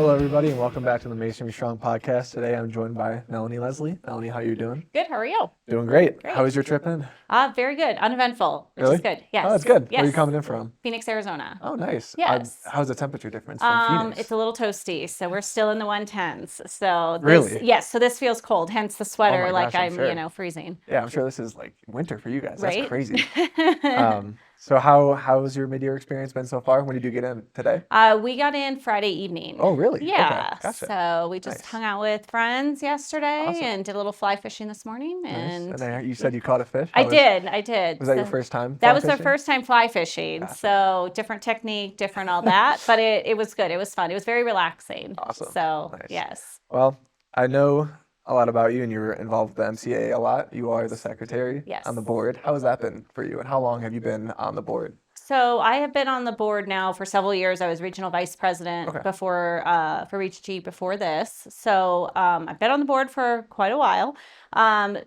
Hello, everybody, and welcome back to the Masonry Strong Podcast. Today, I'm joined by Melonie Leslie. Melonie, how are you doing? Good. How are you? Doing great. How was your trip in? Very good. Uneventful, which Really? is good. Yes. Oh, that's good. Yes. Where are you coming in from? Phoenix, Arizona. Oh, nice. Yes. How's the temperature difference from Phoenix? It's a little toasty, so we're still in the 110s. So Really? Yes. So this feels cold. Hence the sweater, Oh my gosh, I'm sure. freezing. Yeah, I'm sure this is like winter for you guys. That's Right? crazy. So how's your mid-year experience been so far? When did you get in today? We got in Friday evening. Oh, really? Yeah. Okay, gotcha. So we just hung out with friends yesterday Awesome. and did a little fly fishing this morning. Nice. And And then you said you caught a fish? I did. Was that your first time That fly was the fishing? first time fly fishing. Gotcha. So different technique, different all that. But it was good. It was fun. It was very relaxing. Awesome. So, Nice. yes. Well, I know a lot about you, and you're involved with the MCAA a lot. You are the secretary Yes. on the board. How has that been for you, and how long have you been on the board? So I have been on the board now for several years. I was regional vice president Okay. before for Reach G before this. So I've been on the board for quite a while.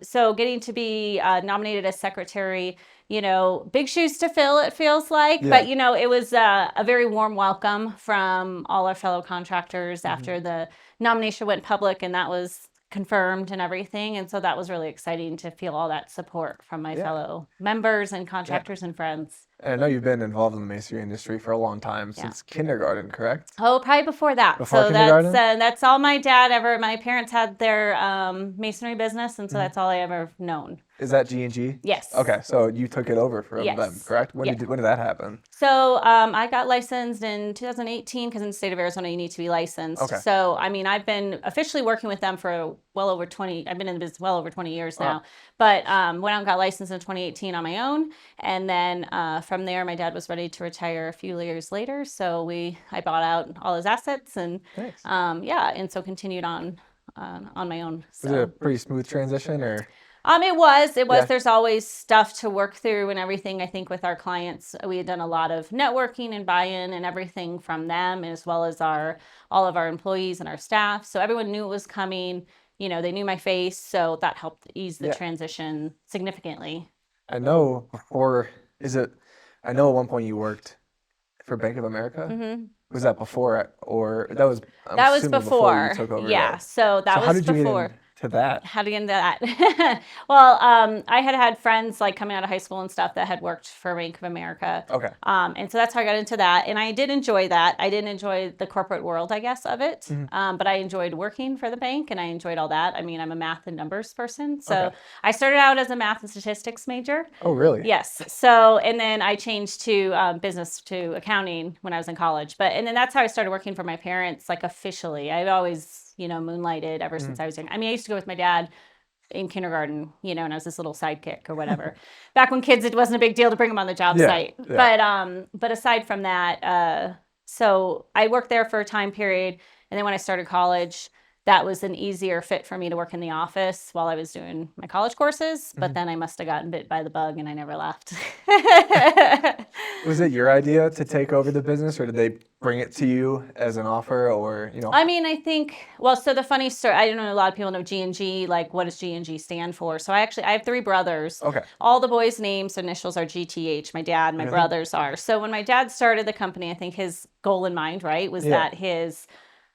So getting to be nominated as secretary, big shoes to fill, it feels like. Yeah. But, it was a very warm welcome from all our fellow contractors after the nomination went public, and that was confirmed and everything. And so that was really exciting to feel all that support from my fellow members and contractors and friends. And I know you've been involved in the masonry industry for a long time, since kindergarten, correct? Oh, probably before that. Before so kindergarten? that's all my dad ever. My parents had their masonry business, and so that's all I ever known. Is that G&G? Yes. Okay, so you took it over from Yes. them, correct? When Yeah. did that happen? So I got licensed in 2018 because in the state of Arizona you need to be licensed. Okay. So I've been officially working with them for well over 20. I've been in the business well over 20 years now. But went out and got licensed in 2018 on my own, and then from there my dad was ready to retire a few years later. So I bought out all his assets, and Thanks. and so continued on my own. So. Was it a pretty smooth transition, or? It was. Yeah. There's always stuff to work through and everything. I think with our clients, we had done a lot of networking and buy-in and everything from them, as well as all of our employees and our staff. So everyone knew it was coming. They knew my face, so that helped ease the transition significantly. I know I know at one point you worked for Bank of America. Mm-hmm. Was that before, or that was? I'm That was assuming before. you took over. Yeah. that. So that was how did you before. get into that? How to get into that? Well, I had friends like coming out of high school and stuff that had worked for Bank of America. Okay. And so that's how I got into that. And I did enjoy that. I didn't enjoy the corporate world, I guess, of it. But I enjoyed working for the bank, and I enjoyed all that. I'm a math and numbers person. So Okay. I started out as a math and statistics major. Oh, really? Yes. So, and then I changed to business to accounting when I was in college. And then that's how I started working for my parents, like officially. I've always, moonlighted ever since I was young. I used to go with my dad in kindergarten, and I was this little sidekick or whatever. Back when kids, it wasn't a big deal to bring them on the job site. Yeah. But aside from that, so I worked there for a time period. And then when I started college, that was an easier fit for me to work in the office while I was doing my college courses. But then I must have gotten bit by the bug, and I never left. Was it your idea to take over the business, or did they bring it to you as an offer, or? I think, so the funny story, I don't know, a lot of people know G&G, like what does G&G stand for? So I have 3 brothers. Okay. All the boys' names, initials are GTH. My dad and my brothers are. So when my dad started the company, I think his goal in mind, right, was that his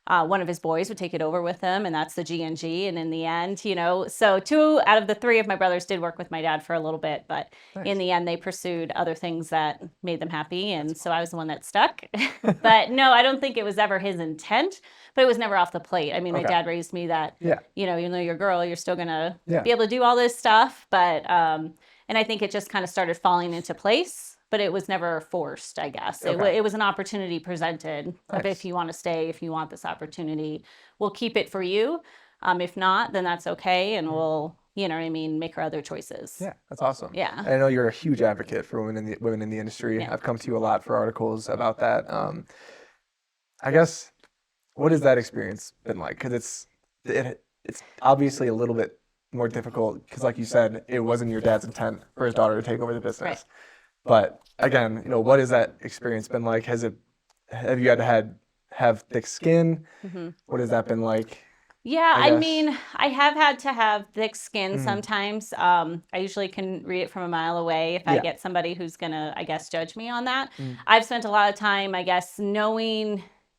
one of his boys would take it over with him, and that's the G&G. And in the end, so 2 out of the 3 of my brothers did work with my dad for a little bit, but in the end, they pursued other things that made them happy, and so I was the one that stuck. But no, I don't think it was ever his intent, but it was never off the plate. My dad raised me that, even though you're a girl, you're still gonna be able to do all this stuff, but and I think it just kind of started falling into place. But it was never forced, I guess. Okay. It was an opportunity presented. Nice. If you want to stay, if you want this opportunity, we'll keep it for you. If not, then that's okay. And we'll, make our other choices. Yeah, that's awesome. Yeah. I know you're a huge advocate for women in the industry. Yeah. I've come to you a lot for articles about that. I guess, what has that experience been like? Because it's obviously a little bit more difficult because, like you said, it wasn't your dad's intent for his daughter to take over the business. Right. But again, what has that experience been like? Have you had to have thick skin? Mm-hmm. What has that been like? Yeah, I have had to have thick skin sometimes. I usually can read it from a mile away if I get somebody who's going to, judge me on that. I've spent a lot of time,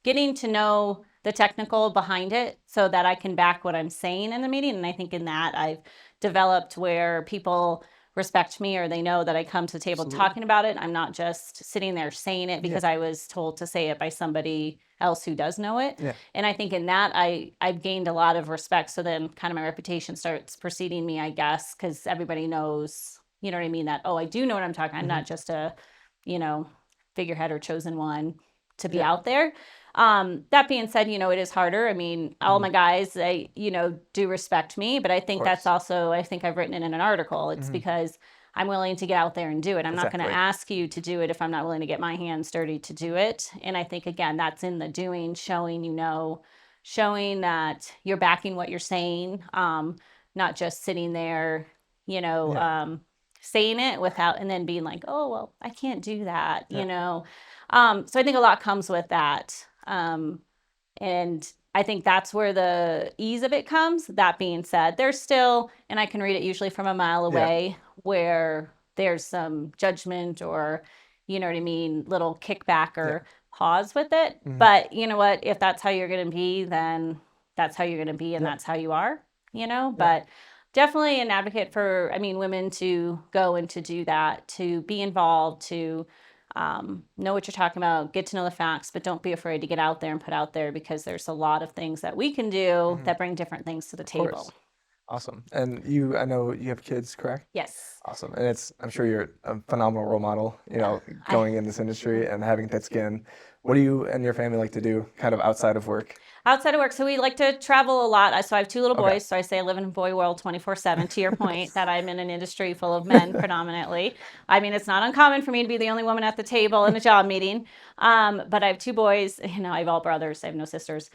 getting to know the technical behind it so that I can back what I'm saying in the meeting. And I think in that I've developed where people respect me or they know that I come to the table talking about it. I'm not just sitting there saying it because I was told to say it by somebody else who does know it. Yeah. And I think in that I've gained a lot of respect. So then kind of my reputation starts preceding me, I guess, because everybody knows, you know what I mean? That, oh, I do know what I'm talking. I'm not just a, figurehead or chosen one to be out there. That being said, it is harder. I mean, all my guys, they, do respect me, but I think that's also, I think I've written it in an article. It's because I'm willing to get out there and do it. I'm not going to ask you to do it if I'm not willing to get my hands dirty to do it. And I think, again, that's in the doing, showing, showing that you're backing what you're saying, not just sitting there, saying it without, and then being like, oh, well, I can't do that, So I think a lot comes with that. And I think that's where the ease of it comes. That being said, there's still, and I can read it usually from a mile away, where there's some judgment or, you know what I mean, little kickback or pause with it. But you know what, if that's how you're going to be, then that's how you're going to be, and that's how you are, but definitely an advocate for, women to go and to do that, to be involved, to know what you're talking about, get to know the facts, but don't be afraid to get out there and put out there, because there's a lot of things that we can do that bring different things to the table. Awesome. And I know you have kids, correct? Yes. Awesome. And I'm sure you're a phenomenal role model, going in this industry and having thick skin. What do you and your family like to do kind of outside of work? Outside of work, so we like to travel a lot. So I have two little boys, so I say I live in a boy world 24/7, to your point, that I'm in an industry full of men predominantly. It's not uncommon for me to be the only woman at the table in a job meeting, but I have two boys. I have all brothers. I have no sisters.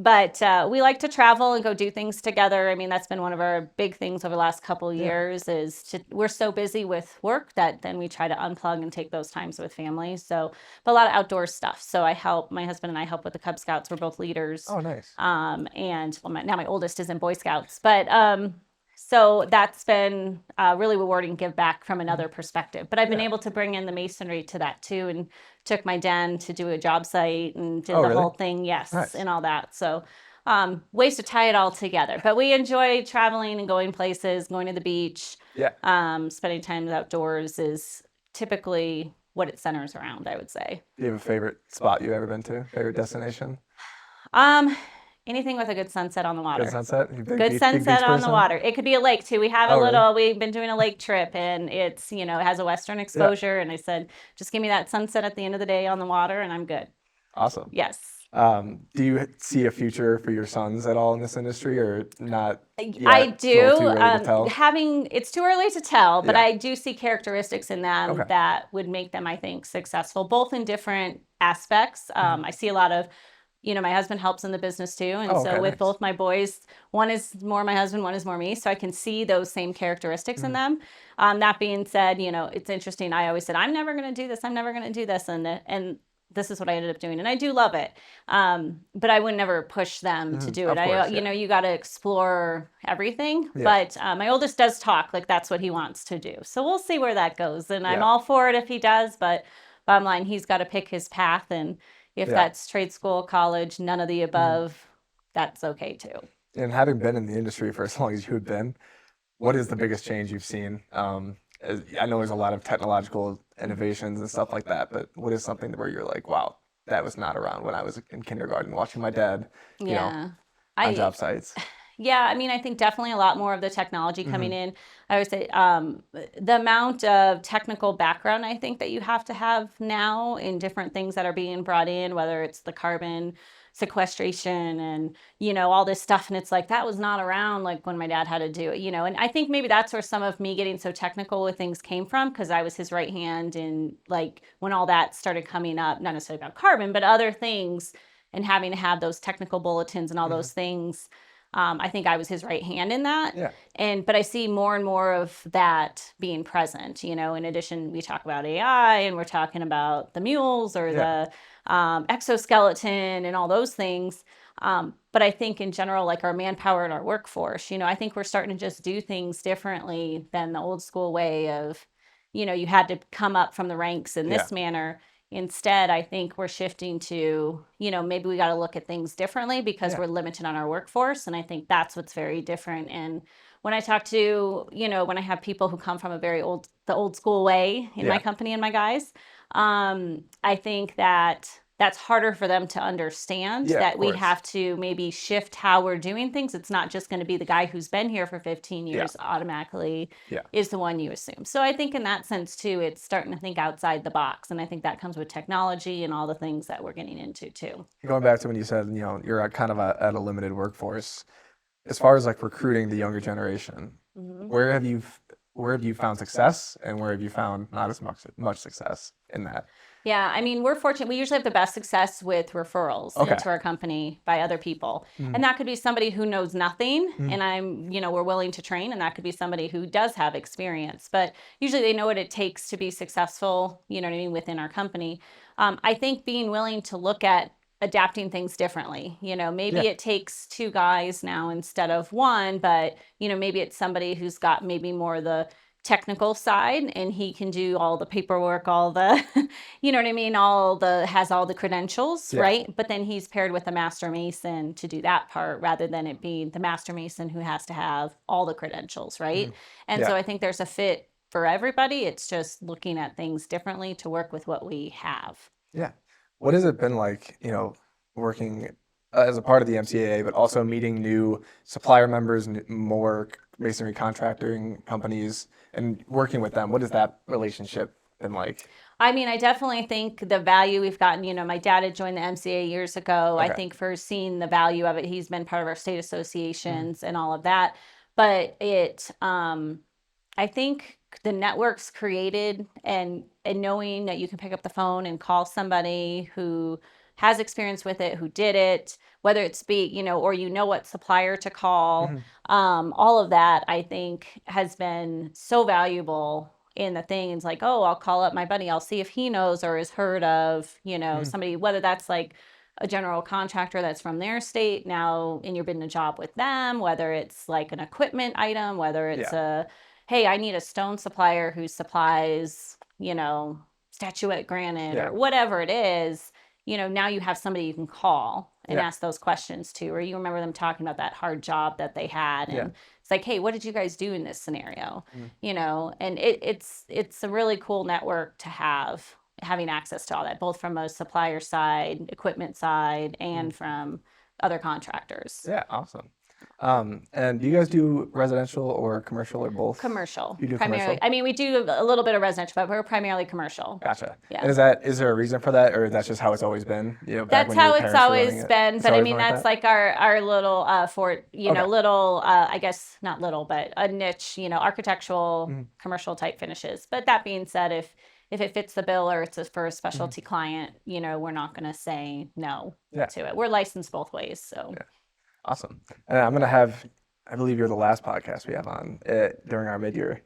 But we like to travel and go do things together. That's been one of our big things over the last couple of years we're so busy with work that then we try to unplug and take those times with family. So, but a lot of outdoor stuff. So my husband and I help with the Cub Scouts. We're both leaders. Oh, nice. And now my oldest is in Boy Scouts, but so that's been really rewarding, give back from another perspective. But I've been able to bring in the masonry to that too, and took my den to do a job site and did the whole thing, nice. And all that. So ways to tie it all together. But we enjoy traveling and going places, going to the beach. Spending time outdoors is typically what it centers around, I would say. Do you have a favorite spot you've ever been to? Favorite destination? Anything with a good sunset on the water. Good sunset? Good sunset on the water. It could be a lake too. We have we've been doing a lake trip, and it's, it has a western exposure. And I said, just give me that sunset at the end of the day on the water and I'm good. Awesome. Yes. Do you see a future for your sons at all in this industry, or not yet? I do. Too early to tell? It's too early to tell, but I do see characteristics in them that would make them, I think, successful, both in different aspects. I see a lot of, my husband helps in the business too. And with both my boys, one is more my husband, one is more me. So I can see those same characteristics in them. That being said, it's interesting. I always said, I'm never going to do this. I'm never going to do this. And this is what I ended up doing. And I do love it. But I would never push them to do it. You got to explore everything. But my oldest does talk like that's what he wants to do. So we'll see where that goes. And I'm all for it if he does. But bottom line, he's got to pick his path. And if that's trade school, college, none of the above, that's okay too. And having been in the industry for as long as you've been, what is the biggest change you've seen? I know there's a lot of technological innovations and stuff like that, but what is something where you're like, wow, that was not around when I was in kindergarten watching my dad, on job sites? Yeah, I think definitely a lot more of the technology coming in. I would say the amount of technical background I think that you have to have now in different things that are being brought in, whether it's the carbon sequestration and, all this stuff. And it's like, that was not around like when my dad had to do it, and I think maybe that's where some of me getting so technical with things came from, because I was his right hand. And like when all that started coming up, not necessarily about carbon, but other things, and having to have those technical bulletins and all those things. I think I was his right hand in that. But I see more and more of that being present, in addition, we talk about AI and we're talking about the mules or the exoskeleton and all those things. But I think in general, like our manpower and our workforce, I think we're starting to just do things differently than the old school way of, you had to come up from the ranks in this manner. Instead, I think we're shifting to, maybe we got to look at things differently because we're limited on our workforce. And I think that's what's very different. And when I talk to, when I have people who come from the old school way in my company and my guys, I think that's harder for them to understand that we have to maybe shift how we're doing things. It's not just going to be the guy who's been here for 15 years automatically is the one you assume. So I think in that sense too, it's starting to think outside the box. And I think that comes with technology and all the things that we're getting into too. Going back to when you said, you're at a limited workforce, as far as like recruiting the younger generation, where have you found success and where have you found not as much success in that? Yeah, I mean, we're fortunate. We usually have the best success with referrals into our company by other people. And that could be somebody who knows nothing and we're willing to train. And that could be somebody who does have experience, but usually they know what it takes to be successful, within our company. I think being willing to look at adapting things differently, maybe it takes two guys now instead of one, but, maybe it's somebody who's got maybe more the technical side and he can do all the paperwork, all the, has all the credentials, right? But then he's paired with a master mason to do that part rather than it being the master mason who has to have all the credentials, right? And so I think there's a fit for everybody. It's just looking at things differently to work with what we have. Yeah. What has it been like, working as a part of the MCAA, but also meeting new supplier members, more masonry contracting companies, and working with them? What has that relationship been like? I mean, I definitely think the value we've gotten, my dad had joined the MCAA years ago. I think for seeing the value of it, he's been part of our state associations and all of that. But I think the networks created and knowing that you can pick up the phone and call somebody who has experience with it, who did it, whether it's or what supplier to call, all of that I think has been so valuable in the thing. It's like, oh, I'll call up my buddy, I'll see if he knows or has heard of, somebody, whether that's like a general contractor that's from their state now and you're bidding a job with them, whether it's like an equipment item, whether it's hey, I need a stone supplier who supplies, statuette granite or whatever it is, now you have somebody you can call and ask those questions to, or you remember them talking about that hard job that they had. And it's like, hey, what did you guys do in this scenario? And it's a really cool network to having access to all that, both from a supplier side, equipment side, and from other contractors. Yeah, awesome. And do you guys do residential or commercial or both? Commercial. You do primarily. Commercial? I mean, we do a little bit of residential, but we're primarily commercial. Gotcha. Yeah. And is there a reason for that, or that's just how it's always been? That's how it's always been. But I mean, that's like our little little, I guess not little, but a niche, architectural, commercial type finishes. But that being said, if it fits the bill or it's for a specialty client, we're not going to say no to it. We're licensed both ways, so. Yeah. Awesome. And I'm going to have, I believe you're the last podcast we have on during our mid-year.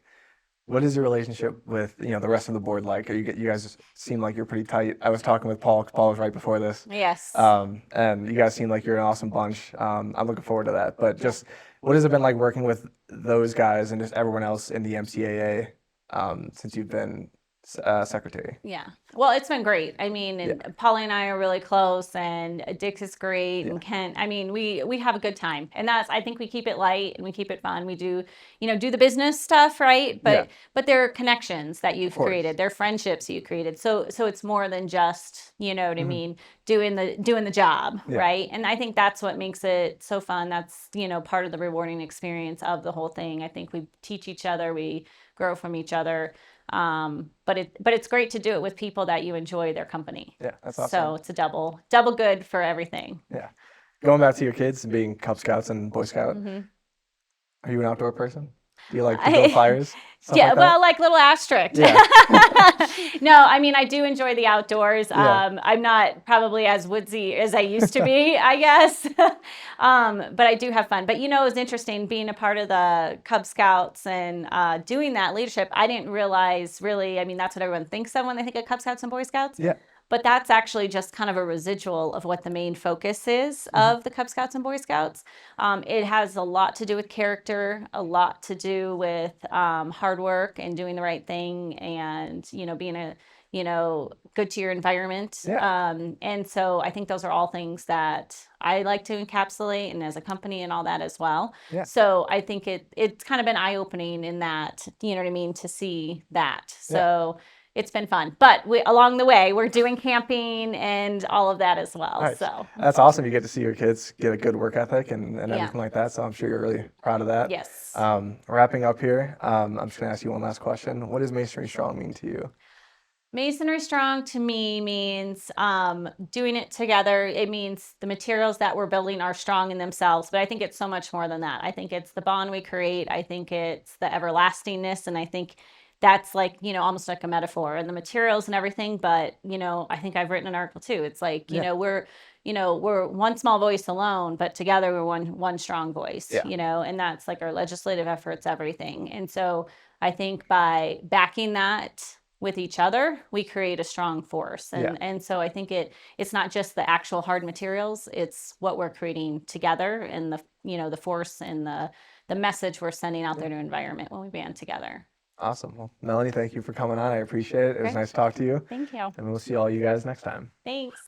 What is your relationship with, the rest of the board like? You guys seem like you're pretty tight. I was talking with Paul. Paul was right before this. Yes. And you guys seem like you're an awesome bunch. I'm looking forward to that. But just what has it been like working with those guys and just everyone else in the MCAA since you've been secretary? Yeah. Well, it's been great. I mean, Polly and I are really close, and Dick is great, and Kent. I mean, we have a good time, and I think we keep it light and we keep it fun. We do, do the business stuff, right? But there are connections that you've created, there are friendships you created. So it's more than just, what I mean, doing the job, right? And I think that's what makes it so fun. That's part of the rewarding experience of the whole thing. I think we teach each other, we grow from each other. But it's great to do it with people that you enjoy their company. Yeah, that's awesome. So it's a double good for everything. Yeah. Going back to your kids and being Cub Scouts and Boy Scout, are you an outdoor person? Do you like to build fires? Like little asterisk. Yeah. No, I mean, I do enjoy the outdoors. I'm not probably as woodsy as I used to be, I guess. But I do have fun. But, it was interesting being a part of the Cub Scouts and doing that leadership. I didn't realize really, I mean, that's what everyone thinks of when they think of Cub Scouts and Boy Scouts. Yeah. but that's actually just kind of a residual of what the main focus is of the Cub Scouts and Boy Scouts. It has a lot to do with character, a lot to do with hard work and doing the right thing, and being a good to your environment. Yeah. And so I think those are all things that I like to encapsulate, and as a company and all that as well. Yeah. So I think it's kind of been eye-opening in that, you know what I mean, to see that. So it's been fun. But along the way, we're doing camping and all of that as well. Nice. So That's awesome. You get to see your kids get a good work ethic and everything like that. So I'm sure you're really proud of that. Yes. Wrapping up here, I'm just going to ask you one last question. What does Masonry Strong mean to you? Masonry Strong to me means doing it together. It means the materials that we're building are strong in themselves, but I think it's so much more than that. I think it's the bond we create. I think it's the everlastingness, and I think that's like, almost like a metaphor, and the materials and everything. But, I think I've written an article too. It's like, we're one small voice alone, but together we're one strong voice, and that's like our legislative efforts, everything. And so I think by backing that with each other, we create a strong force. And so I think it's not just the actual hard materials, it's what we're creating together, and the force and the message we're sending out there to environment when we band together. Awesome. Well, Melonie, thank you for coming on. I appreciate it. It was nice to talk to you. Thank you. And we'll see all you guys next time. Thanks.